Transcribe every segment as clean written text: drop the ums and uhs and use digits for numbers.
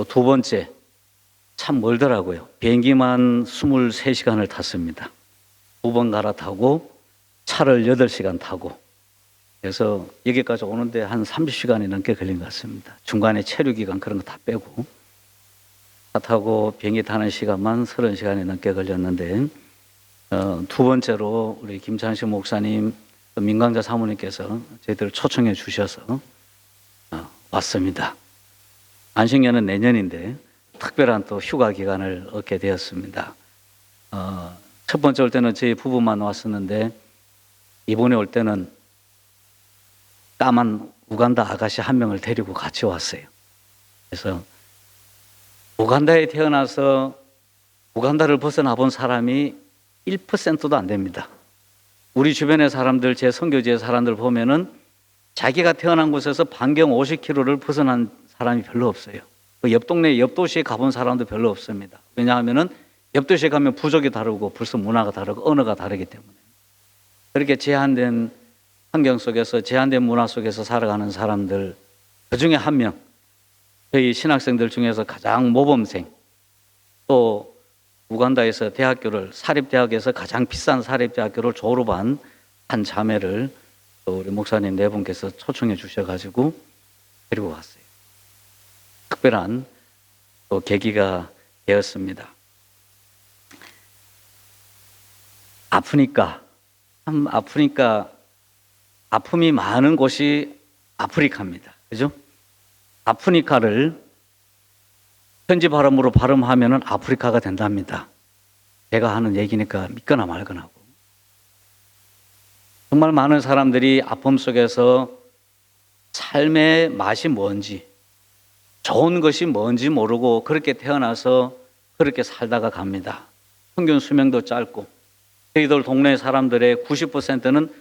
또 두 번째, 참 멀더라고요. 비행기만 23시간을 탔습니다. 2번 갈아타고 차를 8시간 타고, 그래서 여기까지 오는데 한 30시간이 넘게 걸린 것 같습니다. 중간에 체류기간 그런 거 다 빼고 차 타고 비행기 타는 시간만 30시간이 넘게 걸렸는데, 두 번째로 우리 김찬식 목사님, 민강자 사모님께서 저희들을 초청해 주셔서 왔습니다. 안식년은 내년인데 특별한 또 휴가 기간을 얻게 되었습니다. 첫 번째 올 때는 저희 부부만 왔었는데, 이번에 올 때는 까만 우간다 아가씨 한 명을 데리고 같이 왔어요. 그래서 우간다에 태어나서 우간다를 벗어나 본 사람이 1%도 안 됩니다. 우리 주변의 사람들, 제 선교지의 사람들 보면은 자기가 태어난 곳에서 반경 50km를 벗어난 사람이 별로 없어요. 옆 동네, 옆 도시에 가본 사람도 별로 없습니다. 왜냐하면은 옆 도시에 가면 부족이 다르고 벌써 문화가 다르고 언어가 다르기 때문에. 그렇게 제한된 환경 속에서, 제한된 문화 속에서 살아가는 사람들, 그 중에 한 명, 저희 신학생들 중에서 가장 모범생, 또 우간다에서 대학교를, 사립대학에서 가장 비싼 사립대학교를 졸업한 한 자매를 또 우리 목사님 네 분께서 초청해 주셔가지고 데리고 왔어요. 특별한 또 계기가 되었습니다. 아프니까, 참 아프니까, 아픔이 많은 곳이 아프리카입니다. 그죠? 아프리카를 현지 발음으로 발음하면은 아프리카가 된답니다. 제가 하는 얘기니까 믿거나 말거나 하고. 정말 많은 사람들이 아픔 속에서 삶의 맛이 뭔지, 좋은 것이 뭔지 모르고 그렇게 태어나서 그렇게 살다가 갑니다. 평균 수명도 짧고, 저희들 동네 사람들의 90%는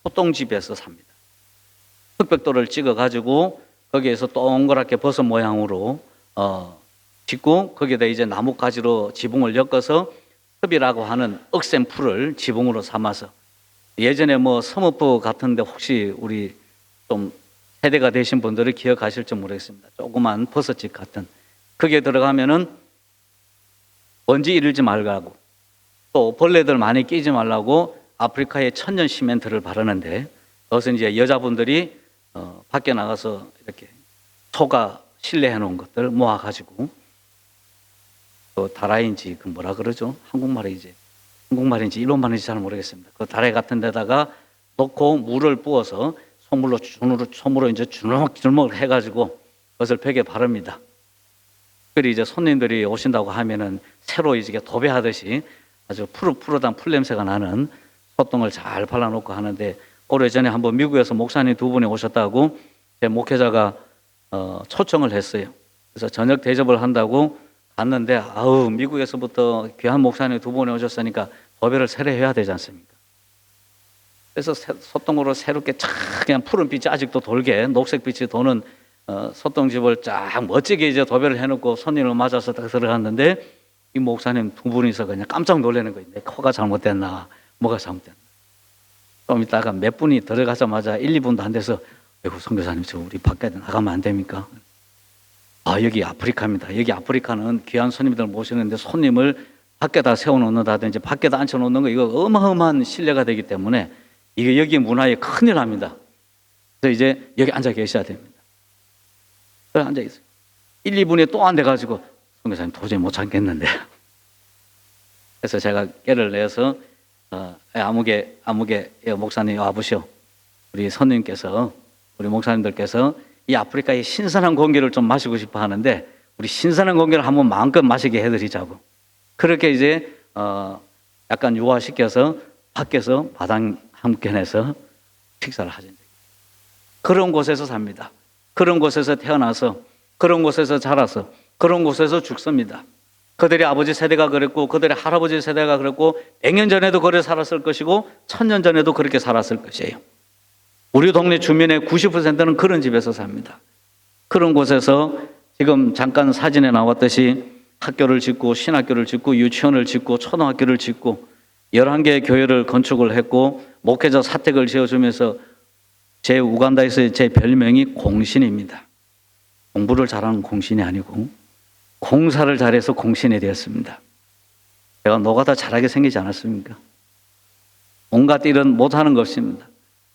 소똥집에서 삽니다. 흑백도를 찍어가지고 거기에서 동그랗게 버섯 모양으로 짓고, 거기에다 이제 나뭇가지로 지붕을 엮어서 흡이라고 하는 억센 풀을 지붕으로 삼아서, 예전에 뭐 서머프 같은데 혹시 우리 좀 세대가 되신 분들은 기억하실지 모르겠습니다. 조그만 버섯집 같은, 거기에 들어가면은 먼지 이르지 말라고, 또 벌레들 많이 끼지 말라고 아프리카의 천연 시멘트를 바르는데, 그것은 이제 여자분들이 밖에 나가서 이렇게 소가 실내해 놓은 것들 모아가지고, 또 다라인지 그 뭐라 그러죠? 한국말인지 일본말인지 잘 모르겠습니다. 그 다라이 같은 데다가 넣고 물을 부어서 손으로 이제 주먹 해가지고 그것을 벽에 바릅니다. 특별히 이제 손님들이 오신다고 하면은 새로 이제 도배하듯이 아주 푸릇푸릇한 풀 냄새가 나는 소똥을 잘 발라놓고 하는데, 오래전에 한번 미국에서 목사님 두 분이 오셨다고 제 목회자가 초청을 했어요. 그래서 저녁 대접을 한다고 갔는데, 미국에서부터 귀한 목사님 두 분이 오셨으니까 도배를 새로 해야 되지 않습니까? 그래서 소똥으로 새롭게 쫙 그냥 푸른 빛이 아직도 돌게 녹색 빛이 도는 소똥집을 쫙 멋지게 이제 도배를 해놓고 손님을 맞아서 딱 들어갔는데, 이 목사님 두 분이서 그냥 깜짝 놀라는 거예요. 내 코가 잘못됐나, 뭐가 잘못됐나. 좀 있다가 몇 분이 들어가자마자 1, 2분도 안 돼서, 아이고 선교사님 저 우리 밖에 나가면 안 됩니까? 여기 아프리카입니다. 여기 아프리카는 귀한 손님들 모시는데 손님을 밖에다 세워놓는다든지 밖에다 앉혀놓는 거, 이거 어마어마한 신뢰가 되기 때문에 이게 여기 문화에 큰일 납니다. 그래서 이제 여기 앉아 계셔야 됩니다. 그래서 앉아 있어요. 1, 2분이 또 안 돼가지고 선교사님 도저히 못 참겠는데. 그래서 제가 깨를 내서 아무개 목사님 와보시오. 우리 선생님께서, 우리 목사님들께서 이 아프리카의 신선한 공기를 좀 마시고 싶어 하는데, 우리 신선한 공기를 한번 마음껏 마시게 해드리자고. 그렇게 이제 약간 유화시켜서 밖에서 마당 한켠에서 식사를 하신 적이, 그런 곳에서 삽니다. 그런 곳에서 태어나서, 그런 곳에서 자라서, 그런 곳에서 죽습니다. 그들의 아버지 세대가 그랬고, 그들의 할아버지 세대가 그랬고, 100년 전에도 그렇게 살았을 것이고 1000년 전에도 그렇게 살았을 것이에요. 우리 동네 주민의 90%는 그런 집에서 삽니다. 그런 곳에서 지금 잠깐 사진에 나왔듯이 학교를 짓고, 신학교를 짓고, 유치원을 짓고, 초등학교를 짓고, 11개의 교회를 건축을 했고, 목회자 사택을 지어주면서, 제 우간다에서의 제 별명이 공신입니다. 공부를 잘하는 공신이 아니고 공사를 잘해서 공신이 되었습니다. 제가 노가다 잘하게 생기지 않았습니까? 온갖 일은 못하는 거 없습니다.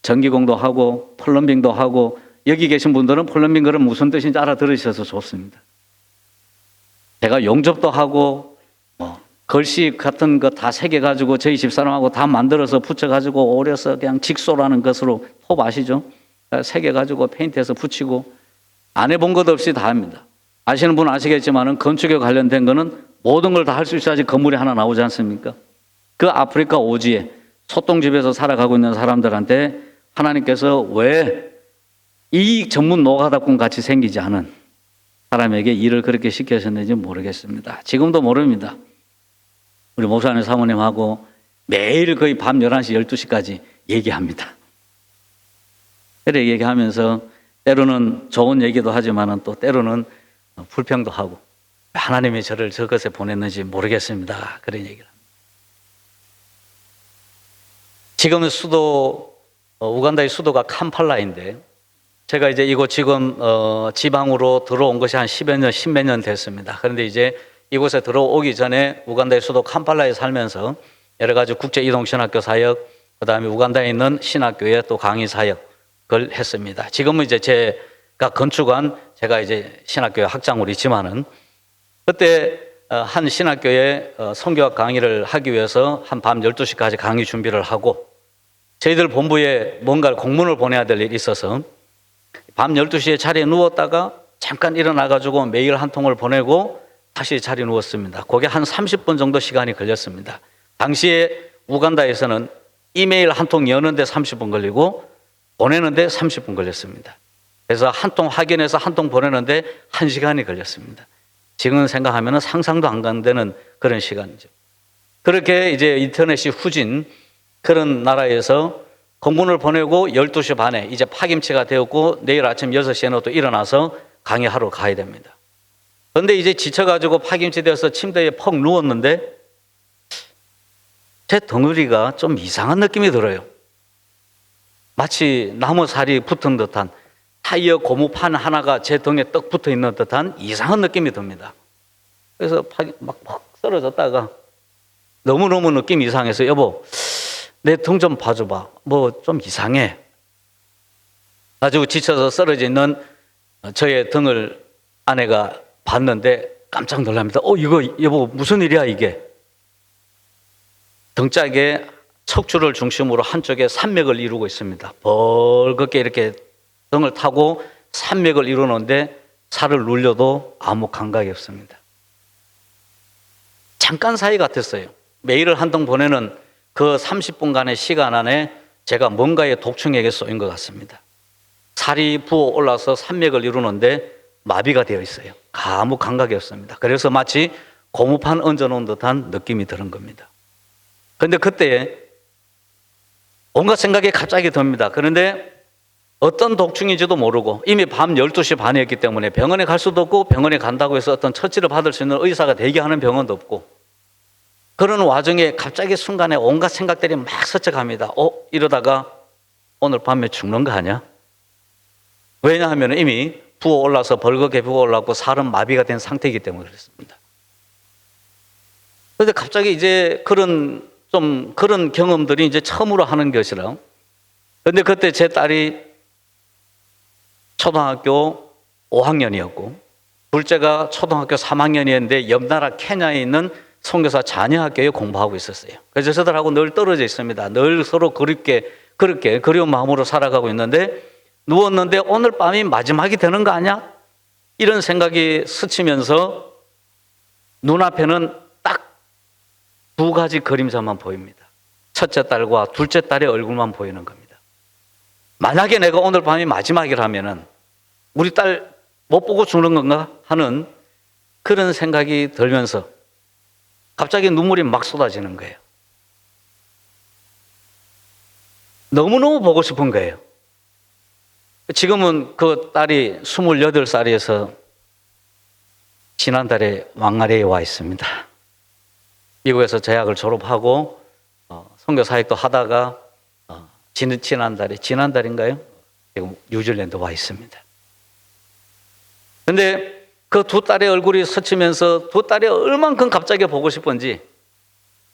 전기공도 하고 플럼빙도 하고, 여기 계신 분들은 플럼빙 그럼 무슨 뜻인지 알아들으셔서 좋습니다. 제가 용접도 하고 걸씨 같은 거 다 새겨가지고 저희 집사람하고 다 만들어서 붙여가지고 오려서 그냥 직소라는 것으로, 톱 아시죠? 새겨가지고 페인트해서 붙이고, 안 해본 것 없이 다 합니다. 아시는 분은 아시겠지만 건축에 관련된 거는 모든 걸 다 할 수 있어야지 건물이 하나 나오지 않습니까? 그 아프리카 오지에 소똥집에서 살아가고 있는 사람들한테 하나님께서 왜 이 전문 노가다꾼 같이 생기지 않은 사람에게 일을 그렇게 시키셨는지 모르겠습니다. 지금도 모릅니다. 우리 목사님 사모님하고 매일 거의 밤 11시, 12시까지 얘기합니다. 그래 얘기하면서 때로는 좋은 얘기도 하지만 또 때로는 불평도 하고, 하나님이 저를 저것에 보냈는지 모르겠습니다. 그런 얘기를 합니다. 지금은 우간다의 수도가 캄팔라인데, 제가 이제 이곳 지금 지방으로 들어온 것이 한 10여 년, 10몇 년 됐습니다. 그런데 이제 이곳에 들어오기 전에 우간다의 수도 캄팔라에 살면서 여러 가지 국제 이동 신학교 사역, 그다음에 우간다에 있는 신학교에 또 강의 사역을 했습니다. 지금은 이제 제가 건축한, 제가 이제 신학교에 학장으로 있지만은, 그때 한 신학교에 선교학 강의를 하기 위해서 한 밤 12시까지 강의 준비를 하고, 저희들 본부에 뭔가 공문을 보내야 될 일이 있어서 밤 12시에 자리에 누웠다가 잠깐 일어나가지고 메일 한 통을 보내고 다시 자리에 누웠습니다. 그게 한 30분 정도 시간이 걸렸습니다. 당시에 우간다에서는 이메일 한 통 여는데 30분 걸리고 보내는데 30분 걸렸습니다. 그래서 한 통 확인해서 한 통 보내는데 1시간이 걸렸습니다. 지금 생각하면 상상도 안 가는 그런 시간이죠. 그렇게 이제 인터넷이 후진 그런 나라에서 공문을 보내고 12시 반에 이제 파김치가 되었고, 내일 아침 6시에는 또 일어나서 강의하러 가야 됩니다. 그런데 이제 지쳐가지고 파김치 되어서 침대에 퍽 누웠는데 제 덩어리가 좀 이상한 느낌이 들어요. 마치 나무살이 붙은 듯한, 타이어 고무판 하나가 제 등에 떡 붙어 있는 듯한 이상한 느낌이 듭니다. 그래서 막 쓰러졌다가 너무너무 느낌이 이상해서, 여보, 내 등 좀 봐줘봐. 뭐 좀 이상해. 가지고 지쳐서 쓰러져 있는 저의 등을 아내가 봤는데 깜짝 놀랍니다. 이거 여보 무슨 일이야 이게? 등짝에 척추를 중심으로 한쪽에 산맥을 이루고 있습니다. 벌겋게 이렇게 등을 타고 산맥을 이루는데 살을 눌려도 아무 감각이 없습니다. 잠깐 사이 같았어요. 메일을 한 통 보내는 그 30분간의 시간 안에 제가 뭔가의 독충에게 쏘인 것 같습니다. 살이 부어 올라서 산맥을 이루는데 마비가 되어 있어요. 아무 감각이 없습니다. 그래서 마치 고무판 얹어놓은 듯한 느낌이 드는 겁니다. 그런데 그때 온갖 생각이 갑자기 듭니다. 그런데 어떤 독충인지도 모르고 이미 밤 12시 반이었기 때문에 병원에 갈 수도 없고, 병원에 간다고 해서 어떤 처치를 받을 수 있는 의사가 대기하는 병원도 없고, 그런 와중에 갑자기 순간에 온갖 생각들이 막 스쳐갑니다. 이러다가 오늘 밤에 죽는 거 아니야? 왜냐하면 이미 부어올라서 벌겋게 부어올랐고 살은 마비가 된 상태이기 때문에 그렇습니다. 그런데 갑자기 이제 그런 경험들이 이제 처음으로 하는 것이라. 그런데 그때 제 딸이 초등학교 5학년이었고 둘째가 초등학교 3학년이었는데 옆 나라 케냐에 있는 선교사 자녀학교에 공부하고 있었어요. 그래서 저들하고 늘 떨어져 있습니다. 늘 서로 그렇게 그리운 마음으로 살아가고 있는데, 누웠는데 오늘 밤이 마지막이 되는 거 아니야? 이런 생각이 스치면서 눈앞에는 딱 2가지 그림자만 보입니다. 첫째 딸과 둘째 딸의 얼굴만 보이는 겁니다. 만약에 내가 오늘 밤이 마지막이라면은 우리 딸 못 보고 죽는 건가 하는 그런 생각이 들면서 갑자기 눈물이 막 쏟아지는 거예요. 너무너무 보고 싶은 거예요. 지금은 그 딸이 28살이어서 지난달에 왕아래에 와 있습니다. 미국에서 재학을 졸업하고 선교 사역도 하다가 지난달인가요? 지금 뉴질랜드 와 있습니다. 그런데 그 두 딸의 얼굴이 스치면서 두 딸이 얼만큼 갑자기 보고 싶은지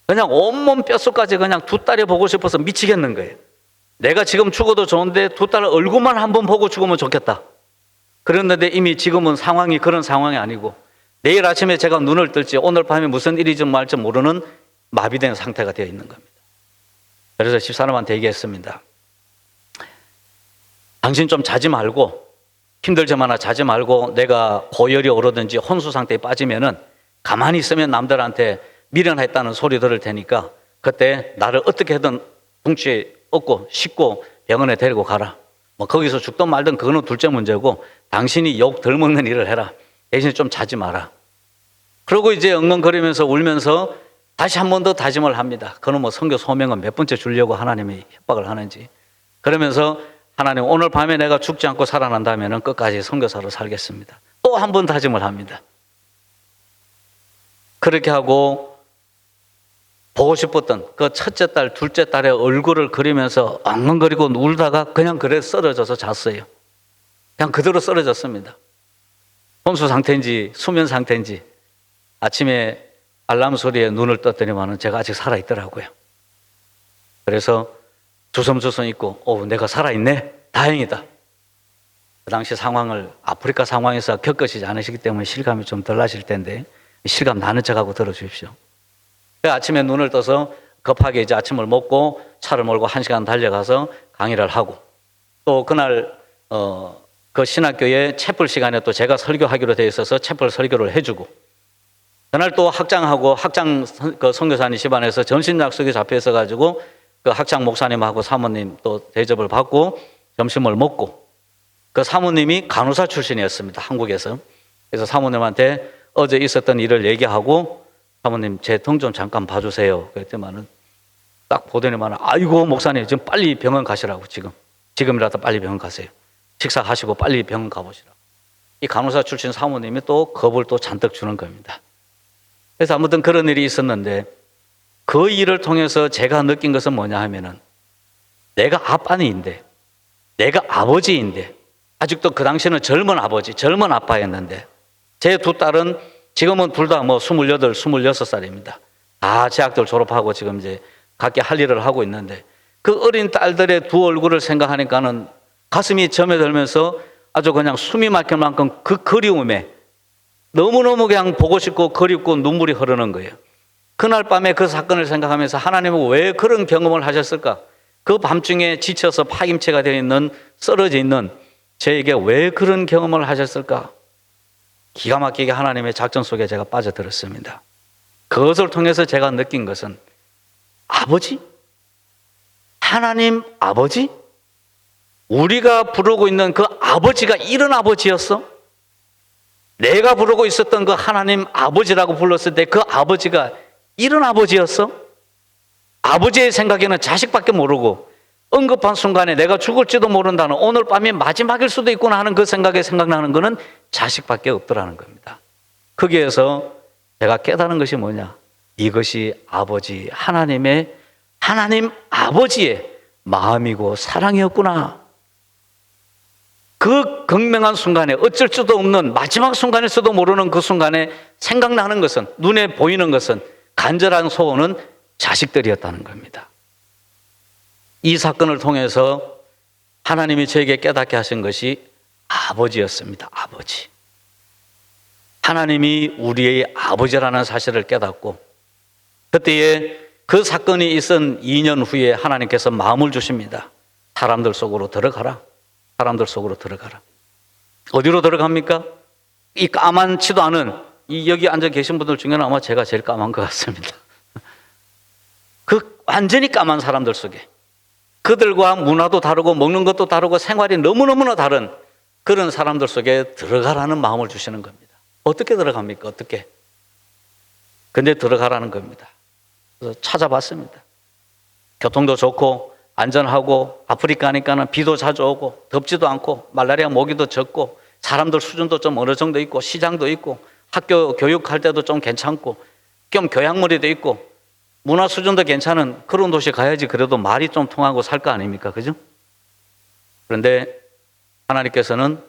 그냥 온몸 뼛속까지 그냥 두 딸이 보고 싶어서 미치겠는 거예요. 내가 지금 죽어도 좋은데 두 딸 얼굴만 한번 보고 죽으면 좋겠다. 그랬는데 이미 지금은 상황이 그런 상황이 아니고 내일 아침에 제가 눈을 뜰지 오늘 밤에 무슨 일이 좀 말지 모르는 마비된 상태가 되어 있는 겁니다. 그래서 집사람한테 얘기했습니다. 당신 좀 자지 말고 힘들지만 자지 말고 내가 고열이 오르든지 혼수 상태에 빠지면은 가만히 있으면 남들한테 미련했다는 소리 들을 테니까 그때 나를 어떻게든 둥치에 업고 싣고 병원에 데리고 가라. 뭐 거기서 죽든 말든 그거는 둘째 문제고 당신이 욕 덜 먹는 일을 해라. 대신 좀 자지 마라. 그러고 이제 엉엉거리면서 울면서 다시 한 번 더 다짐을 합니다. 그는 뭐 선교 소명은 몇 번째 주려고 하나님이 협박을 하는지. 그러면서 하나님 오늘 밤에 내가 죽지 않고 살아난다면 끝까지 선교사로 살겠습니다. 또 한 번 다짐을 합니다. 그렇게 하고 보고 싶었던 그 첫째 딸, 둘째 딸의 얼굴을 그리면서 엉엉거리고 울다가 그냥 그래 쓰러져서 잤어요. 그냥 그대로 쓰러졌습니다. 혼수 상태인지 수면 상태인지 아침에 알람 소리에 눈을 떴더니만은 제가 아직 살아있더라고요. 그래서 주섬주섬 있고 내가 살아있네? 다행이다. 그 당시 상황을 아프리카 상황에서 겪으시지 않으시기 때문에 실감이 좀 덜 나실 텐데 실감 나는 척하고 들어주십시오. 아침에 눈을 떠서 급하게 이제 아침을 먹고 차를 몰고 1시간 달려가서 강의를 하고 또 그날 그 신학교에 채플 시간에 또 제가 설교하기로 되어 있어서 채플 설교를 해주고 그날 또 학장하고 학장 그 선교사님 집안에서 점심 약속이 잡혀 있어 가지고 그 학장 목사님하고 사모님 또 대접을 받고 점심을 먹고 그 사모님이 간호사 출신이었습니다. 한국에서. 그래서 사모님한테 어제 있었던 일을 얘기하고 사모님 제 등 좀 잠깐 봐주세요. 그랬더니만은 딱 보더니만은 아이고 목사님 지금 빨리 병원 가시라고 지금이라도 빨리 병원 가세요. 식사하시고 빨리 병원 가보시라고. 이 간호사 출신 사모님이 또 겁을 또 잔뜩 주는 겁니다. 그래서 아무튼 그런 일이 있었는데 그 일을 통해서 제가 느낀 것은 뭐냐 하면은 내가 아빠인데 내가 아버지인데 아직도 그 당시에는 젊은 아버지, 젊은 아빠였는데 제 두 딸은 지금은 둘 다 뭐 28, 26살입니다. 다 대학들 졸업하고 지금 이제 각기 할 일을 하고 있는데 그 어린 딸들의 두 얼굴을 생각하니까는 가슴이 점여들면서 아주 그냥 숨이 막힐 만큼 그 그리움에 너무너무 그냥 보고 싶고 그립고 눈물이 흐르는 거예요. 그날 밤에 그 사건을 생각하면서 하나님은 왜 그런 경험을 하셨을까? 그 밤중에 지쳐서 파김치가 되어 있는 쓰러져 있는 저에게 왜 그런 경험을 하셨을까? 기가 막히게 하나님의 작전 속에 제가 빠져들었습니다. 그것을 통해서 제가 느낀 것은 아버지? 하나님 아버지? 우리가 부르고 있는 그 아버지가 이런 아버지였어? 내가 부르고 있었던 그 하나님 아버지라고 불렀을 때 그 아버지가 이런 아버지였어? 아버지의 생각에는 자식밖에 모르고 응급한 순간에 내가 죽을지도 모른다는 오늘 밤이 마지막일 수도 있구나 하는 그 생각에 생각나는 것은 자식밖에 없더라는 겁니다. 거기에서 제가 깨달은 것이 뭐냐? 이것이 아버지 하나님 아버지의 마음이고 사랑이었구나. 그 극명한 순간에 어쩔 수도 없는 마지막 순간일지도 모르는 그 순간에 생각나는 것은 눈에 보이는 것은 간절한 소원은 자식들이었다는 겁니다. 이 사건을 통해서 하나님이 저에게 깨닫게 하신 것이 아버지였습니다. 아버지. 하나님이 우리의 아버지라는 사실을 깨닫고 그때에 그 사건이 있은 2년 후에 하나님께서 마음을 주십니다. 사람들 속으로 들어가라. 사람들 속으로 들어가라. 어디로 들어갑니까? 이 까만치도 않은 여기 앉아 계신 분들 중에는 아마 제가 제일 까만 것 같습니다. 그 완전히 까만 사람들 속에 그들과 문화도 다르고 먹는 것도 다르고 생활이 너무너무나 다른 그런 사람들 속에 들어가라는 마음을 주시는 겁니다. 어떻게 들어갑니까? 어떻게? 근데 들어가라는 겁니다. 그래서 찾아봤습니다. 교통도 좋고 안전하고 아프리카니까는 비도 자주 오고 덥지도 않고 말라리아 모기도 적고 사람들 수준도 좀 어느 정도 있고 시장도 있고 학교 교육할 때도 좀 괜찮고 겸 교양머리도 있고 문화 수준도 괜찮은 그런 도시 가야지 그래도 말이 좀 통하고 살 거 아닙니까? 그죠? 그런데 하나님께서는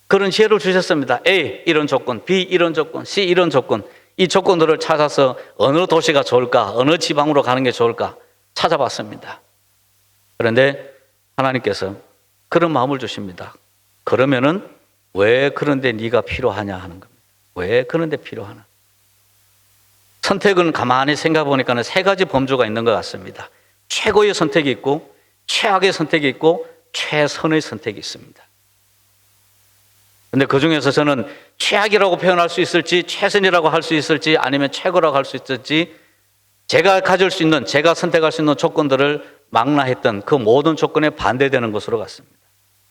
그런 지혜를 주셨습니다. A 이런 조건, B 이런 조건, C 이런 조건. 이 조건들을 찾아서 어느 도시가 좋을까, 어느 지방으로 가는 게 좋을까 찾아봤습니다. 그런데 하나님께서 그런 마음을 주십니다. 그러면은 왜 그런데 네가 필요하냐 하는 겁니다. 왜 그런데 필요하나? 선택은 가만히 생각해 보니까는 세 가지 범주가 있는 것 같습니다. 최고의 선택이 있고, 최악의 선택이 있고, 최선의 선택이 있습니다. 근데 그 중에서 저는 최악이라고 표현할 수 있을지, 최선이라고 할 수 있을지, 아니면 최고라고 할 수 있을지, 제가 가질 수 있는, 제가 선택할 수 있는 조건들을 망라했던 그 모든 조건에 반대되는 것으로 갔습니다.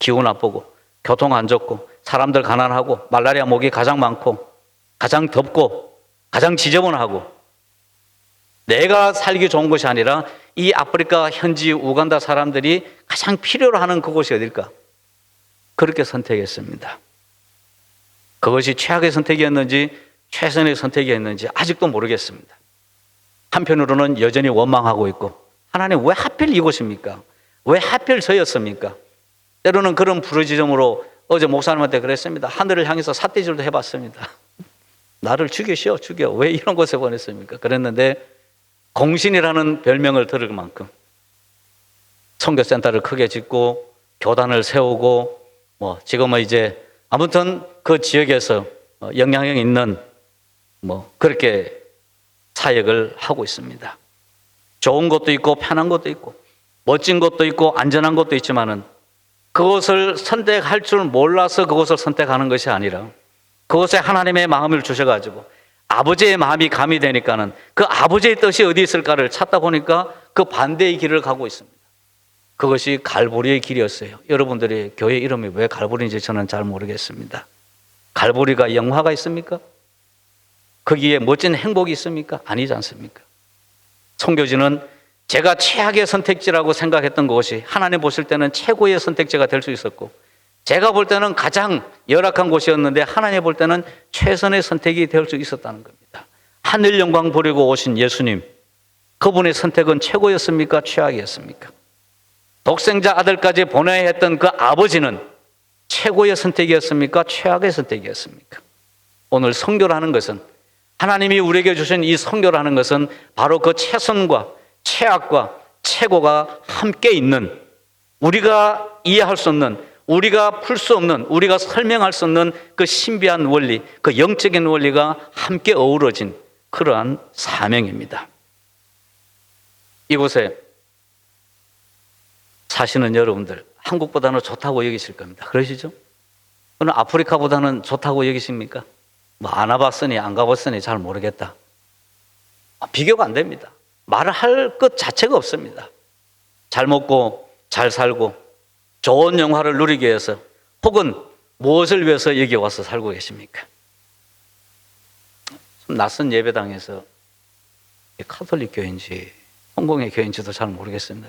기후 나쁘고, 교통 안 좋고, 사람들 가난하고, 말라리아 목이 가장 많고, 가장 덥고, 가장 지저분하고, 내가 살기 좋은 것이 아니라 이 아프리카 현지 우간다 사람들이 가장 필요로 하는 그곳이 어딜까? 그렇게 선택했습니다. 그것이 최악의 선택이었는지 최선의 선택이었는지 아직도 모르겠습니다. 한편으로는 여전히 원망하고 있고, 하나님 왜 하필 이곳입니까? 왜 하필 저였습니까? 때로는 그런 부르짖음으로 어제 목사님한테 그랬습니다. 하늘을 향해서 삿대질도 해봤습니다. 나를 죽이시오, 죽여. 왜 이런 곳에 보냈습니까? 그랬는데 공신이라는 별명을 들을 만큼 선교센터를 크게 짓고 교단을 세우고 지금은 이제 아무튼 그 지역에서 영향력 있는 그렇게 사역을 하고 있습니다. 좋은 것도 있고 편한 것도 있고 멋진 것도 있고 안전한 것도 있지만은 그것을 선택할 줄 몰라서 그것을 선택하는 것이 아니라 그것에 하나님의 마음을 주셔가지고 아버지의 마음이 가미되니까는 그 아버지의 뜻이 어디 있을까를 찾다 보니까 그 반대의 길을 가고 있습니다. 그것이 갈보리의 길이었어요. 여러분들이 교회 이름이 왜 갈보리인지 저는 잘 모르겠습니다. 갈보리가 영화가 있습니까? 거기에 멋진 행복이 있습니까? 아니지 않습니까? 선교지는 제가 최악의 선택지라고 생각했던 곳이 하나님 보실 때는 최고의 선택지가 될 수 있었고, 제가 볼 때는 가장 열악한 곳이었는데 하나님 볼 때는 최선의 선택이 될 수 있었다는 겁니다. 하늘 영광 보려고 오신 예수님, 그분의 선택은 최고였습니까? 최악이었습니까? 독생자 아들까지 보내야 했던 그 아버지는 최고의 선택이었습니까? 최악의 선택이었습니까? 오늘 선교라는 것은, 하나님이 우리에게 주신 이 선교라는 것은 바로 그 최선과 최악과 최고가 함께 있는, 우리가 이해할 수 없는, 우리가 풀 수 없는, 우리가 설명할 수 없는 그 신비한 원리, 그 영적인 원리가 함께 어우러진 그러한 사명입니다. 이곳에 사시는 여러분들, 한국보다는 좋다고 여기실 겁니다. 그러시죠? 그럼 아프리카보다는 좋다고 여기십니까? 안 와봤으니 안 가봤으니 잘 모르겠다. 비교가 안 됩니다. 말을 할 것 자체가 없습니다. 잘 먹고 잘 살고 좋은 영화를 누리기 위해서 혹은 무엇을 위해서 여기 와서 살고 계십니까? 낯선 예배당에서 카톨릭 교회인지 홍콩의 교회인지도 잘 모르겠습니다.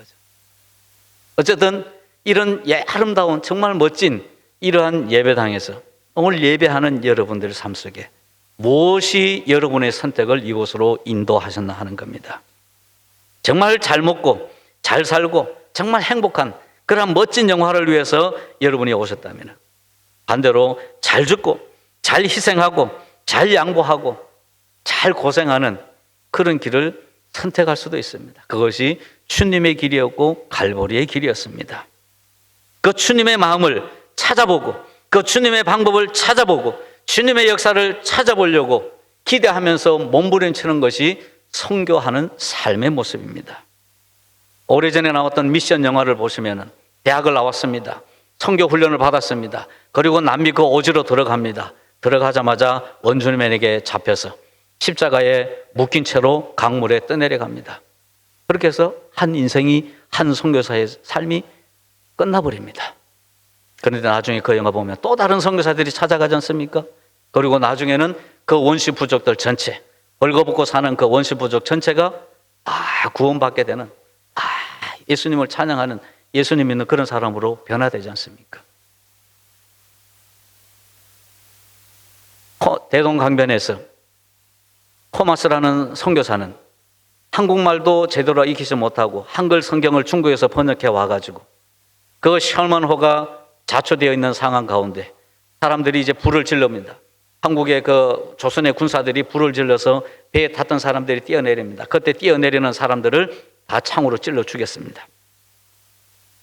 어쨌든 이런 아름다운 정말 멋진 이러한 예배당에서 오늘 예배하는 여러분들의 삶 속에 무엇이 여러분의 선택을 이곳으로 인도하셨나 하는 겁니다. 정말 잘 먹고 잘 살고 정말 행복한 그런 멋진 영화를 위해서 여러분이 오셨다면, 반대로 잘 죽고 잘 희생하고 잘 양보하고 잘 고생하는 그런 길을 선택할 수도 있습니다. 그것이 주님의 길이었고 갈보리의 길이었습니다. 그 주님의 마음을 찾아보고 그 주님의 방법을 찾아보고 주님의 역사를 찾아보려고 기대하면서 몸부림치는 것이 선교하는 삶의 모습입니다. 오래전에 나왔던 미션 영화를 보시면 대학을 나왔습니다. 선교 훈련을 받았습니다. 그리고 남미 그 오지로 들어갑니다. 들어가자마자 원주민에게 잡혀서 십자가에 묶인 채로 강물에 떠내려갑니다. 그렇게 해서 한 인생이, 한 선교사의 삶이 끝나버립니다. 그런데 나중에 그 영화 보면 또 다른 선교사들이 찾아가지 않습니까? 그리고 나중에는 그 원시 부족들 전체, 벌거벗고 사는 그 원시 부족 전체가 구원받게 되는, 예수님을 찬양하는, 예수님 믿는 그런 사람으로 변화되지 않습니까? 대동강변에서 토마스라는 선교사는 한국말도 제대로 익히지 못하고 한글 성경을 중국에서 번역해 와가지고 그 셜먼호가 자초되어 있는 상황 가운데 사람들이 이제 불을 질릅니다. 한국의 그 조선의 군사들이 불을 질러서 배에 탔던 사람들이 뛰어내립니다. 그때 뛰어내리는 사람들을 다 창으로 찔러 죽였습니다.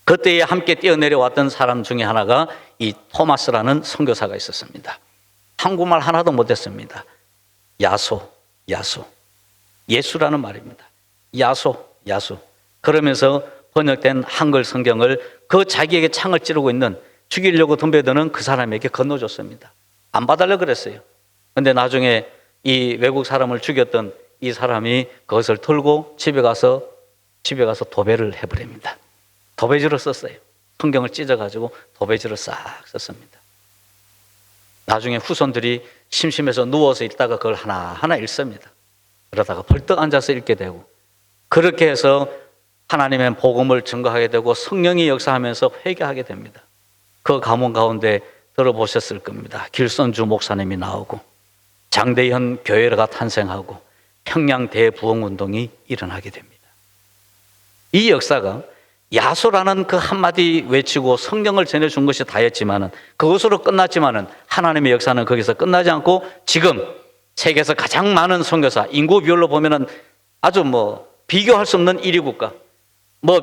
그때에 함께 뛰어내려왔던 사람 중에 하나가 이 토마스라는 선교사가 있었습니다. 한국말 하나도 못했습니다. 야소. 예수라는 말입니다. 야소. 그러면서 번역된 한글 성경을 그 자기에게 창을 찌르고 있는 죽이려고 덤벼드는 그 사람에게 건너줬습니다. 안 봐달라 그랬어요. 근데 나중에 이 외국 사람을 죽였던 이 사람이 그것을 들고 집에 가서 도배를 해버립니다. 도배지로 썼어요. 성경을 찢어가지고 도배지로 싹 썼습니다. 나중에 후손들이 심심해서 누워서 읽다가 그걸 하나하나 읽습니다. 그러다가 벌떡 앉아서 읽게 되고, 그렇게 해서 하나님의 복음을 증거하게 되고 성령이 역사하면서 회개하게 됩니다. 그 가문 가운데 들어보셨을 겁니다. 길선주 목사님이 나오고 장대현 교회가 탄생하고 평양 대부흥운동이 일어나게 됩니다. 이 역사가 야소라는 그 한마디 외치고 성경을 전해준 것이 다였지만은, 그것으로 끝났지만은 하나님의 역사는 거기서 끝나지 않고 지금 세계에서 가장 많은 선교사, 인구 비율로 보면은 아주 비교할 수 없는 1위 국가,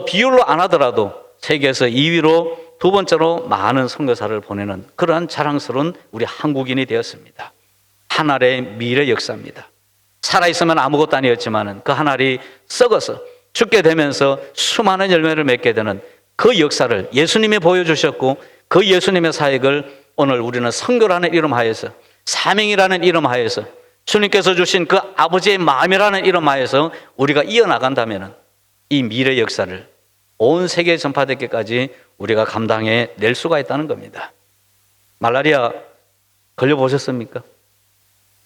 비율로 안 하더라도 세계에서 2위로 두 번째로 많은 선교사를 보내는 그러한 자랑스러운 우리 한국인이 되었습니다. 한 알의 미래 역사입니다. 살아있으면 아무것도 아니었지만은 그 한 알이 썩어서 죽게 되면서 수많은 열매를 맺게 되는 그 역사를 예수님이 보여주셨고, 그 예수님의 사역을 오늘 우리는 선교라는 이름 하에서, 사명이라는 이름 하에서, 주님께서 주신 그 아버지의 마음이라는 이름 하에서 우리가 이어나간다면 이 미래 역사를 온 세계에 전파되기까지 우리가 감당해 낼 수가 있다는 겁니다. 말라리아 걸려보셨습니까?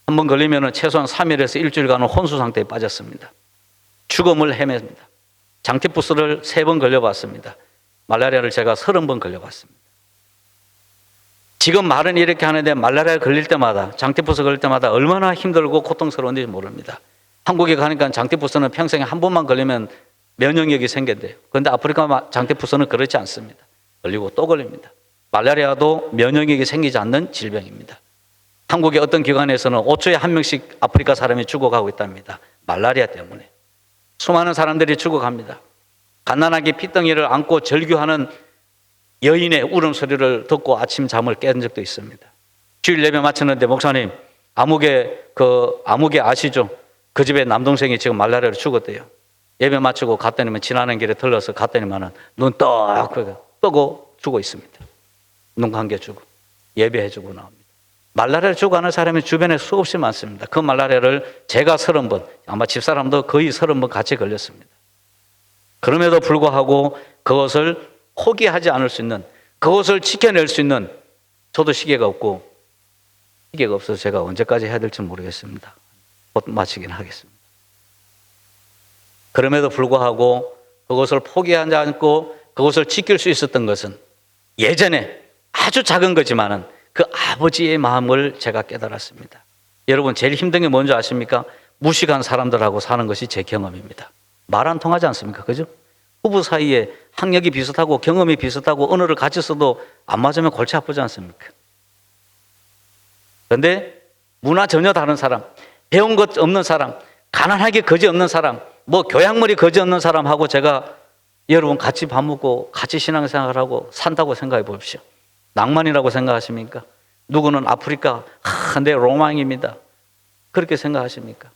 한번 걸리면 최소한 3일에서 일주일간은 혼수 상태에 빠졌습니다. 죽음을 헤맵니다. 장티푸스를 3번 걸려봤습니다. 말라리아를 제가 30번 걸려봤습니다. 지금 말은 이렇게 하는데 말라리아 걸릴 때마다, 장티푸스 걸릴 때마다 얼마나 힘들고 고통스러운지 모릅니다. 한국에 가니까 장티푸스는 평생에 한 번만 걸리면 면역력이 생긴대요. 그런데 아프리카 장티푸스는 그렇지 않습니다. 걸리고 또 걸립니다. 말라리아도 면역력이 생기지 않는 질병입니다. 한국의 어떤 기관에서는 5초에 1명씩 아프리카 사람이 죽어가고 있답니다. 말라리아 때문에. 수많은 사람들이 죽어갑니다. 갓난아기 핏덩이를 안고 절규하는 여인의 울음소리를 듣고 아침 잠을 깬 적도 있습니다. 주일 예배 마쳤는데, 목사님, 아무개 아시죠? 그 집에 남동생이 지금 말라리아로 죽었대요. 예배 마치고 갔더니만 지나는 길에 들러서 갔더니만은 눈 떡 뜨고 죽어 있습니다. 눈 감겨 주고 예배해 주고 나옵니다. 말라리아를 죽어가는 사람이 주변에 수없이 많습니다. 그 말라리아를 제가 30번, 아마 집사람도 거의 30번 같이 걸렸습니다. 그럼에도 불구하고 그것을 포기하지 않을 수 있는, 그것을 지켜낼 수 있는, 저도 시계가 없어서 제가 언제까지 해야 될지 모르겠습니다. 곧 마치긴 하겠습니다. 그럼에도 불구하고 그것을 포기하지 않고 그것을 지킬 수 있었던 것은 예전에 아주 작은 거지만은 그 아버지의 마음을 제가 깨달았습니다. 여러분, 제일 힘든 게 뭔지 아십니까? 무식한 사람들하고 사는 것이 제 경험입니다. 말 안 통하지 않습니까? 그죠? 부부 사이에 학력이 비슷하고 경험이 비슷하고 언어를 같이 써도 안 맞으면 골치 아프지 않습니까? 그런데 문화 전혀 다른 사람, 배운 것 없는 사람, 가난하게 거지 없는 사람, 교양머리 거지 없는 사람하고 제가 여러분 같이 밥 먹고 같이 신앙생활을 하고 산다고 생각해 보십시오. 낭만이라고 생각하십니까? 누구는 아프리카, 내 로망입니다. 그렇게 생각하십니까?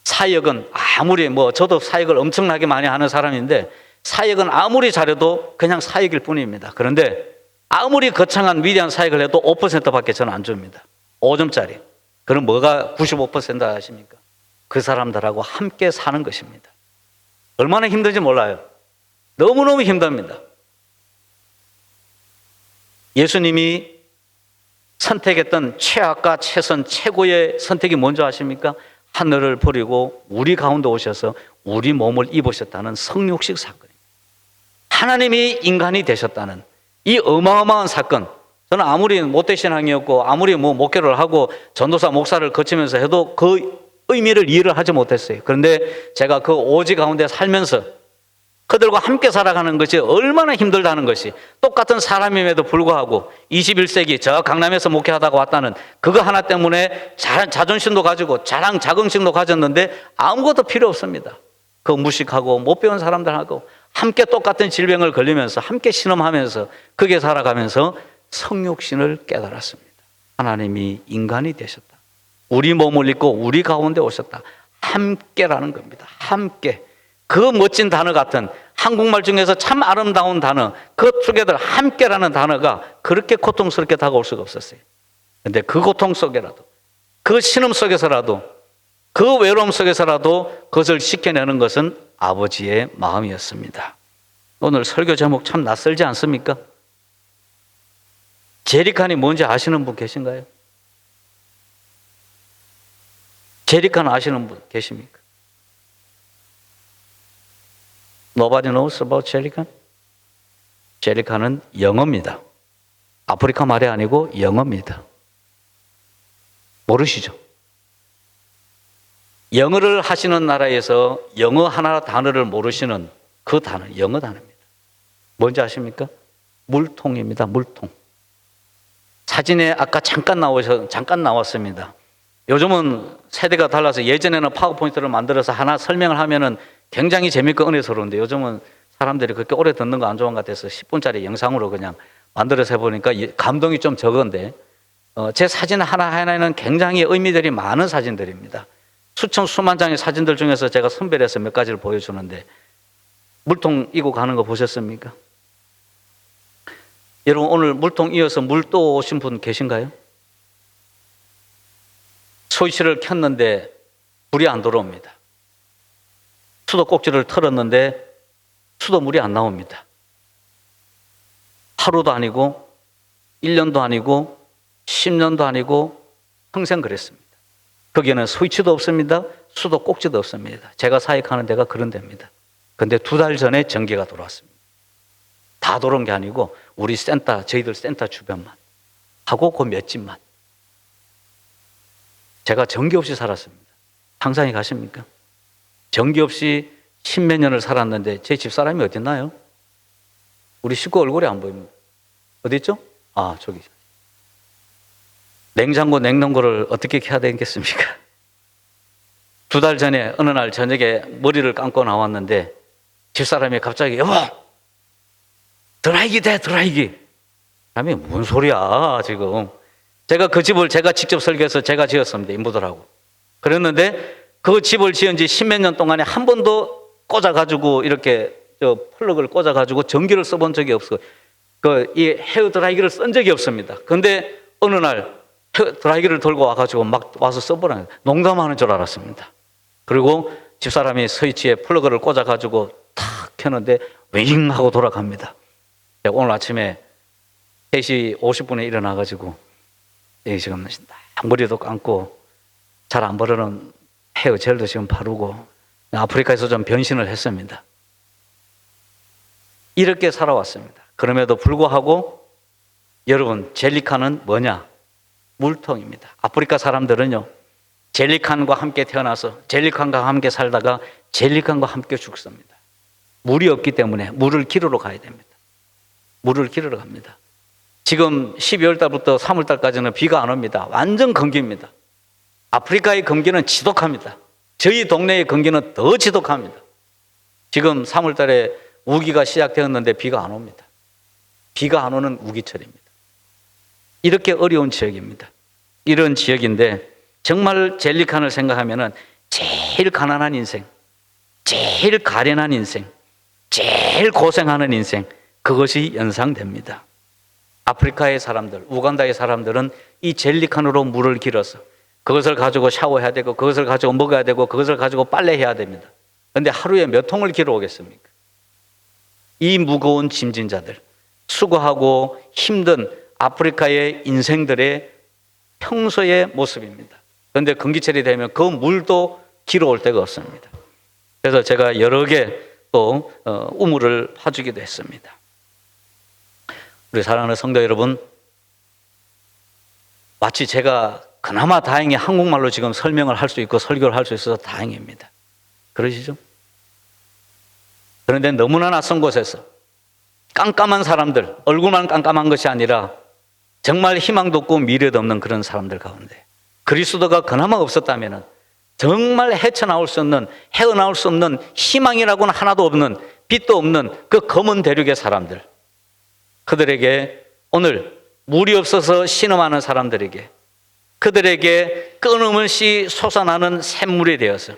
사역은 아무리 저도 사역을 엄청나게 많이 하는 사람인데, 사역은 아무리 잘해도 그냥 사역일 뿐입니다. 그런데 아무리 거창한 위대한 사역을 해도 5%밖에 저는 안 줍니다. 5점짜리. 그럼 뭐가 95% 아십니까? 그 사람들하고 함께 사는 것입니다. 얼마나 힘든지 몰라요. 너무너무 힘듭니다. 예수님이 선택했던 최악과 최선, 최고의 선택이 뭔지 아십니까? 하늘을 버리고 우리 가운데 오셔서 우리 몸을 입으셨다는 성육식 사건입니다. 하나님이 인간이 되셨다는 이 어마어마한 사건. 저는 아무리 모태신앙이었고 아무리 목회를 하고 전도사 목사를 거치면서 해도 그 의미를 이해를 하지 못했어요. 그런데 제가 그 오지 가운데 살면서 그들과 함께 살아가는 것이 얼마나 힘들다는 것이, 똑같은 사람임에도 불구하고 21세기 저 강남에서 목회하다가 왔다는 그거 하나 때문에 자존심도 가지고 자긍심도 가졌는데 아무것도 필요 없습니다. 그거 무식하고 못 배운 사람들하고 함께 똑같은 질병을 걸리면서 함께 신음하면서 그게 살아가면서 성육신을 깨달았습니다. 하나님이 인간이 되셨다. 우리 몸을 입고 우리 가운데 오셨다. 함께라는 겁니다. 함께. 그 멋진 단어 같은 한국말 중에서 참 아름다운 단어, 그 together, 함께라는 단어가 그렇게 고통스럽게 다가올 수가 없었어요. 그런데 그 고통 속에라도, 그 신음 속에서라도, 그 외로움 속에서라도 그것을 지켜내는 것은 아버지의 마음이었습니다. 오늘 설교 제목 참 낯설지 않습니까? 제리칸이 뭔지 아시는 분 계신가요? 제리칸 아시는 분 계십니까? Nobody knows about 제리칸? 제리칸은 영어입니다. 아프리카 말이 아니고 영어입니다. 모르시죠? 영어를 하시는 나라에서 영어 하나 단어를 모르시는 그 단어, 영어 단어입니다. 뭔지 아십니까? 물통입니다. 물통. 사진에 아까 잠깐 나왔습니다. 요즘은 세대가 달라서 예전에는 파워포인트를 만들어서 하나 설명을 하면은 굉장히 재밌고 은혜스러운데 요즘은 사람들이 그렇게 오래 듣는 거 안 좋은 것 같아서 10분짜리 영상으로 그냥 만들어서 해보니까 감동이 좀 적은데 제 사진 하나하나에는 굉장히 의미들이 많은 사진들입니다. 수만 장의 사진들 중에서 제가 선별해서 몇 가지를 보여주는데 물통 이고 가는 거 보셨습니까? 여러분 오늘 물통 이어서 물 또 오신 분 계신가요? 스위치를 켰는데 불이 안 들어옵니다. 수도 꼭지를 털었는데 수도 물이 안 나옵니다. 하루도 아니고 1년도 아니고 10년도 아니고 평생 그랬습니다. 거기에는 스위치도 없습니다. 수도 꼭지도 없습니다. 제가 사역하는 데가 그런 데입니다. 그런데 2달 전에 전기가 돌아왔습니다. 다 돌아온 게 아니고 우리 센터, 저희들 센터 주변만 하고 그 몇 집만. 제가 전기 없이 살았습니다. 상상이 가십니까? 전기 없이 10몇 년을 살았는데 제 집사람이 어디 있나요? 우리 식구 얼굴이 안 보입니다. 어디 있죠? 아, 저기. 냉장고, 냉동고를 어떻게 켜야 되겠습니까? 2달 전에 어느 날 저녁에 머리를 감고 나왔는데 집사람이 갑자기 여보! 드라이기 돼, 드라이기. 그다음에 뭔 소리야 지금. 제가 그 집을 제가 직접 설계해서 제가 지었습니다. 인부들하고. 그랬는데 그 집을 지은 지 10몇 년 동안에 한 번도 꽂아가지고 이렇게 플러그를 꽂아가지고 전기를 써본 적이 없어요. 이 헤어 드라이기를 쓴 적이 없습니다. 근데 어느 날 드라이기를 들고 와가지고 막 와서 써보라는 거예요. 농담하는 줄 알았습니다. 그리고 집사람이 스위치에 플러그를 꽂아가지고 탁 켜는데 윙 하고 돌아갑니다. 오늘 아침에 3시 50분에 일어나가지고 지금 머리도 감고 잘 안 바르는 헤어 젤도 지금 바르고 아프리카에서 좀 변신을 했습니다. 이렇게 살아왔습니다. 그럼에도 불구하고 여러분 젤리칸은 뭐냐? 물통입니다. 아프리카 사람들은요 젤리칸과 함께 태어나서 젤리칸과 함께 살다가 젤리칸과 함께 죽습니다. 물이 없기 때문에 물을 기르러 가야 됩니다. 물을 기르러 갑니다. 지금 12월 달부터 3월 달까지는 비가 안 옵니다. 완전 건기입니다. 아프리카의 건기는 지독합니다. 저희 동네의 건기는 더 지독합니다. 지금 3월 달에 우기가 시작되었는데 비가 안 옵니다. 비가 안 오는 우기철입니다. 이렇게 어려운 지역입니다. 이런 지역인데 정말 젤리칸을 생각하면은 제일 가난한 인생, 제일 가련한 인생, 제일 고생하는 인생, 그것이 연상됩니다. 아프리카의 사람들, 우간다의 사람들은 이 젤리칸으로 물을 길어서 그것을 가지고 샤워해야 되고 그것을 가지고 먹어야 되고 그것을 가지고 빨래해야 됩니다. 그런데 하루에 몇 통을 길어 오겠습니까? 이 무거운 짐진자들, 수고하고 힘든 아프리카의 인생들의 평소의 모습입니다. 그런데 건기철이 되면 그 물도 길어 올 데가 없습니다. 그래서 제가 여러 개 또 우물을 파주기도 했습니다. 우리 사랑하는 성도 여러분, 마치 제가 그나마 다행히 한국말로 지금 설명을 할 수 있고 설교를 할 수 있어서 다행입니다. 그러시죠? 그런데 너무나 낯선 곳에서 깜깜한 사람들, 얼굴만 깜깜한 것이 아니라 정말 희망도 없고 미래도 없는 그런 사람들 가운데 그리스도가 그나마 없었다면 정말 헤쳐나올 수 없는, 헤어나올 수 없는 희망이라고는 하나도 없는, 빛도 없는 그 검은 대륙의 사람들, 그들에게 오늘 물이 없어서 신음하는 사람들에게, 그들에게 끊임없이 솟아나는 샘물이 되어서,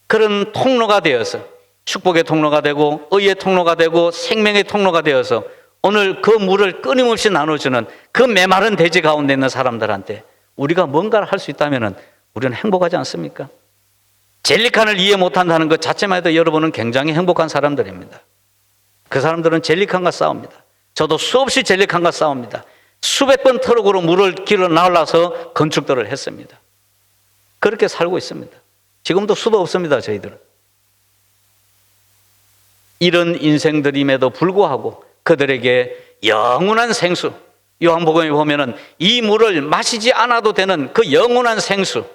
그런 통로가 되어서, 축복의 통로가 되고 의의 통로가 되고 생명의 통로가 되어서 오늘 그 물을 끊임없이 나눠주는 그 메마른 대지 가운데 있는 사람들한테 우리가 뭔가를 할 수 있다면 우리는 행복하지 않습니까? 젤리칸을 이해 못한다는 것 자체만 해도 여러분은 굉장히 행복한 사람들입니다. 그 사람들은 젤리칸과 싸웁니다. 저도 수없이 젤리칸과 싸웁니다. 수백 번 트럭으로 물을 길어 나올라서 건축들을 했습니다. 그렇게 살고 있습니다. 지금도 수도 없습니다. 저희들은. 이런 인생들임에도 불구하고 그들에게 영원한 생수, 요한복음에 보면은 이 물을 마시지 않아도 되는 그 영원한 생수,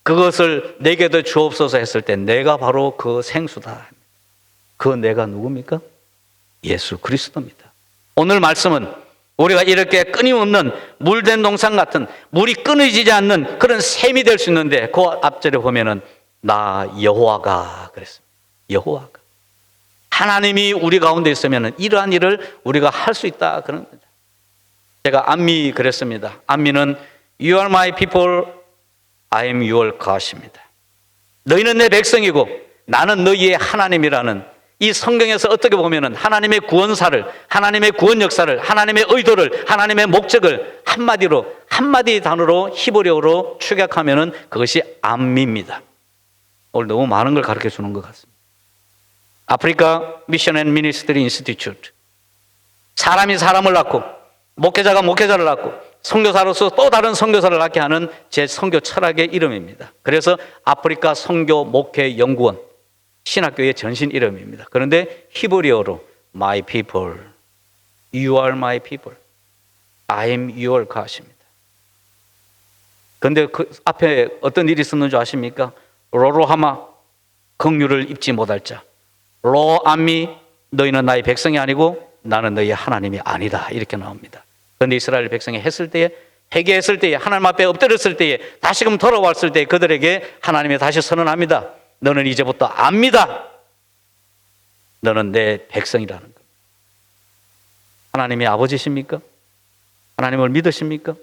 그것을 내게도 주옵소서 했을 때 내가 바로 그 생수다. 그 내가 누굽니까? 예수 그리스도입니다. 오늘 말씀은 우리가 이렇게 끊임없는 물된 동산 같은, 물이 끊어지지 않는 그런 샘이 될 수 있는데 그 앞절에 보면은 나 여호와가 그랬습니다. 여호와가. 하나님이 우리 가운데 있으면 이러한 일을 우리가 할 수 있다 그런 거죠. 제가 안미 그랬습니다. 안미는 You are my people, I am your God입니다. 너희는 내 백성이고 나는 너희의 하나님이라는 이 성경에서 어떻게 보면은 하나님의 구원사를, 하나님의 구원 역사를, 하나님의 의도를, 하나님의 목적을 한마디 단어로 히브리어로 축약하면은 그것이 안미입니다. 오늘 너무 많은 걸 가르쳐 주는 것 같습니다. 아프리카 미션 앤 미니스트리 인스티튜트. 사람이 사람을 낳고 목회자가 목회자를 낳고 선교사로서 또 다른 선교사를 낳게 하는 제 선교 철학의 이름입니다. 그래서 아프리카 선교 목회 연구원, 신학교의 전신 이름입니다. 그런데 히브리어로 My people, You are my people, I am your God입니다. 그런데 그 앞에 어떤 일이 있었는 줄 아십니까? 로로하마, 긍휼을 입지 못할 자. 로암미, 너희는 나의 백성이 아니고 나는 너희의 하나님이 아니다. 이렇게 나옵니다. 그런데 이스라엘 백성이 했을 때에, 회개했을 때에, 하나님 앞에 엎드렸을 때에, 다시금 돌아왔을 때에 그들에게 하나님이 다시 선언합니다. 너는 이제부터 압니다. 너는 내 백성이라는 겁니다. 하나님이 아버지십니까? 하나님을 믿으십니까?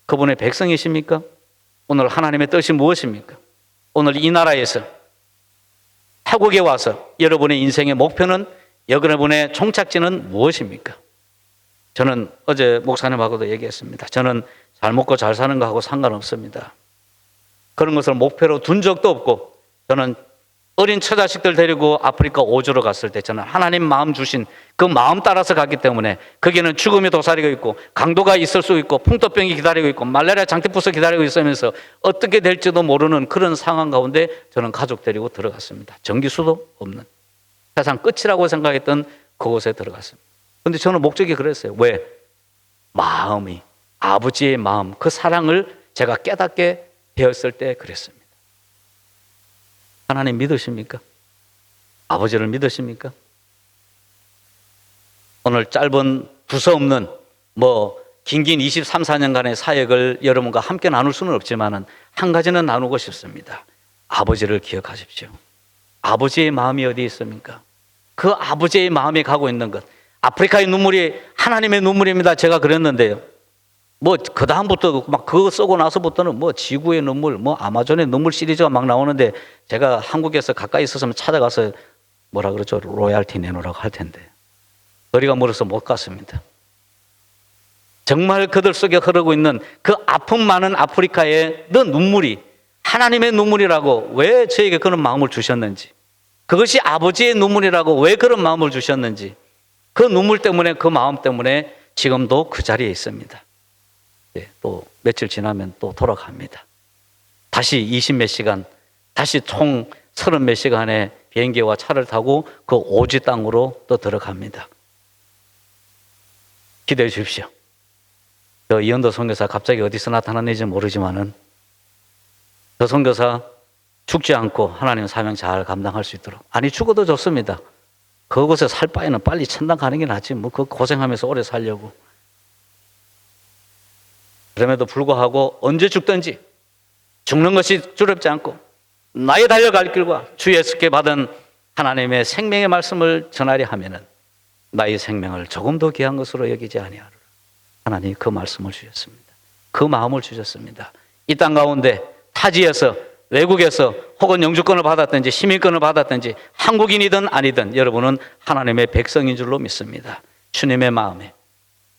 그분의 백성이십니까? 오늘 하나님의 뜻이 무엇입니까? 오늘 이 나라에서 타국에 와서 여러분의 인생의 목표는, 여러분의 종착지는 무엇입니까? 저는 어제 목사님하고도 얘기했습니다. 저는 잘 먹고 잘 사는 거하고 상관없습니다. 그런 것을 목표로 둔 적도 없고, 저는 어린 처자식들 데리고 아프리카 오주로 갔을 때 저는 하나님 마음 주신 그 마음 따라서 갔기 때문에 거기는 죽음이 도사리고 있고 강도가 있을 수 있고 풍토병이 기다리고 있고 말라리아 장티푸스 기다리고 있으면서 어떻게 될지도 모르는 그런 상황 가운데 저는 가족 데리고 들어갔습니다. 전기수도 없는 세상 끝이라고 생각했던 그곳에 들어갔습니다. 그런데 저는 목적이 그랬어요. 왜? 마음이, 아버지의 마음, 그 사랑을 제가 깨닫게 되었을 때 그랬습니다. 하나님 믿으십니까? 아버지를 믿으십니까? 오늘 짧은 두서없는 긴긴 23, 4년간의 사역을 여러분과 함께 나눌 수는 없지만 한 가지는 나누고 싶습니다. 아버지를 기억하십시오. 아버지의 마음이 어디 있습니까? 그 아버지의 마음이 가고 있는 것. 아프리카의 눈물이 하나님의 눈물입니다. 제가 그랬는데요. 그 다음부터 그거 쓰고 나서부터는 지구의 눈물, 아마존의 눈물 시리즈가 막 나오는데 제가 한국에서 가까이 있었으면 찾아가서 뭐라 그러죠? 로얄티 내놓으라고 할 텐데. 거리가 멀어서 못 갔습니다. 정말 그들 속에 흐르고 있는 그 아픔 많은 아프리카의 그 눈물이 하나님의 눈물이라고 왜 저에게 그런 마음을 주셨는지, 그것이 아버지의 눈물이라고 왜 그런 마음을 주셨는지, 그 눈물 때문에, 그 마음 때문에 지금도 그 자리에 있습니다. 또 며칠 지나면 또 돌아갑니다. 다시 20몇 시간, 다시 총 30몇 시간의 비행기와 차를 타고 그 오지 땅으로 또 들어갑니다. 기대해 주십시오. 저 이현도 선교사 갑자기 어디서 나타났는지 모르지만은 저 선교사 죽지 않고 하나님 사명 잘 감당할 수 있도록, 아니 죽어도 좋습니다. 그곳에 살 바에는 빨리 천당 가는 게 낫지. 뭐 그 고생하면서 오래 살려고. 그럼에도 불구하고 언제 죽든지 죽는 것이 두렵지 않고 나의 달려갈 길과 주 예수께 받은 하나님의 생명의 말씀을 전하려 하면은 나의 생명을 조금 더 귀한 것으로 여기지 아니하리라. 하나님이 그 말씀을 주셨습니다. 그 마음을 주셨습니다. 이 땅 가운데 타지에서 외국에서 혹은 영주권을 받았든지 시민권을 받았든지 한국인이든 아니든 여러분은 하나님의 백성인 줄로 믿습니다. 주님의 마음에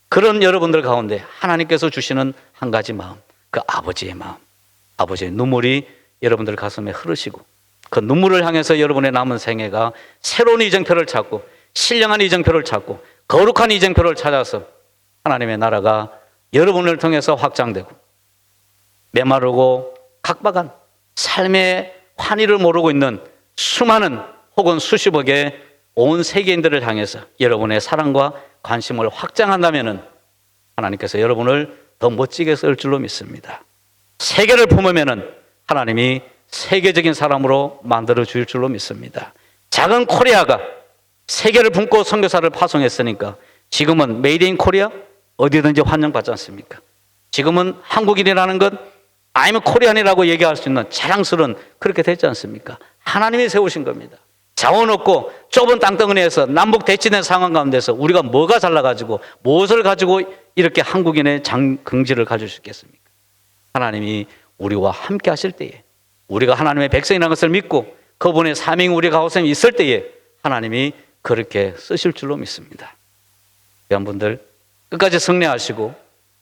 그런 여러분들 가운데 하나님께서 주시는 한 가지 마음, 그 아버지의 마음, 아버지의 눈물이 여러분들 가슴에 흐르시고 그 눈물을 향해서 여러분의 남은 생애가 새로운 이정표를 찾고 신령한 이정표를 찾고 거룩한 이정표를 찾아서 하나님의 나라가 여러분을 통해서 확장되고 메마르고 각박한 삶의 환희를 모르고 있는 수많은 혹은 수십억의 온 세계인들을 향해서 여러분의 사랑과 관심을 확장한다면 하나님께서 여러분을 더 멋지게 쓸 줄로 믿습니다. 세계를 품으면 하나님이 세계적인 사람으로 만들어 주실 줄로 믿습니다. 작은 코리아가 세계를 품고 선교사를 파송했으니까 지금은 메이드 인 코리아 어디든지 환영받지 않습니까? 지금은 한국인이라는 것 아니면 코리안이라고 얘기할 수 있는 자랑스러운 그렇게 됐지 않습니까? 하나님이 세우신 겁니다. 자원 없고 좁은 땅덩어리에서 남북 대치된 상황 가운데서 우리가 뭐가 잘나가지고 무엇을 가지고 이렇게 한국인의 긍지를 가질 수 있겠습니까? 하나님이 우리와 함께 하실 때에 우리가 하나님의 백성이라는 것을 믿고 그분의 사명이 우리 가운데 있을 때에 하나님이 그렇게 쓰실 줄로 믿습니다. 귀한 분들 끝까지 승리하시고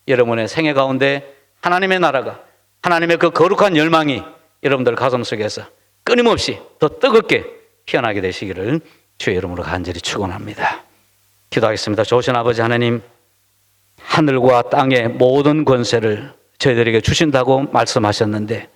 여러분의 생애 가운데 하나님의 나라가 하나님의 그 거룩한 열망이 여러분들 가슴 속에서 끊임없이 더 뜨겁게 피어나게 되시기를 주의 이름으로 간절히 축원합니다. 기도하겠습니다. 좋으신 아버지 하나님, 하늘과 땅의 모든 권세를 저희들에게 주신다고 말씀하셨는데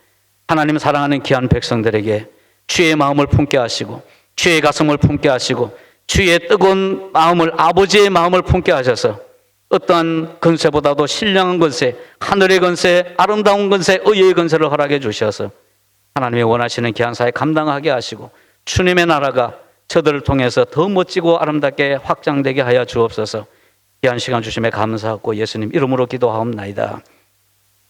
하나님 사랑하는 귀한 백성들에게 주의 마음을 품게 하시고 주의 가슴을 품게 하시고 주의 뜨거운 마음을 아버지의 마음을 품게 하셔서 어떠한 권세보다도 신령한 권세, 하늘의 권세, 아름다운 권세, 의의 권세를 허락해 주셔서 하나님이 원하시는 귀한 사회 감당하게 하시고 주님의 나라가 저들을 통해서 더 멋지고 아름답게 확장되게 하여 주옵소서. 귀한 시간 주심에 감사하고 예수님 이름으로 기도하옵나이다.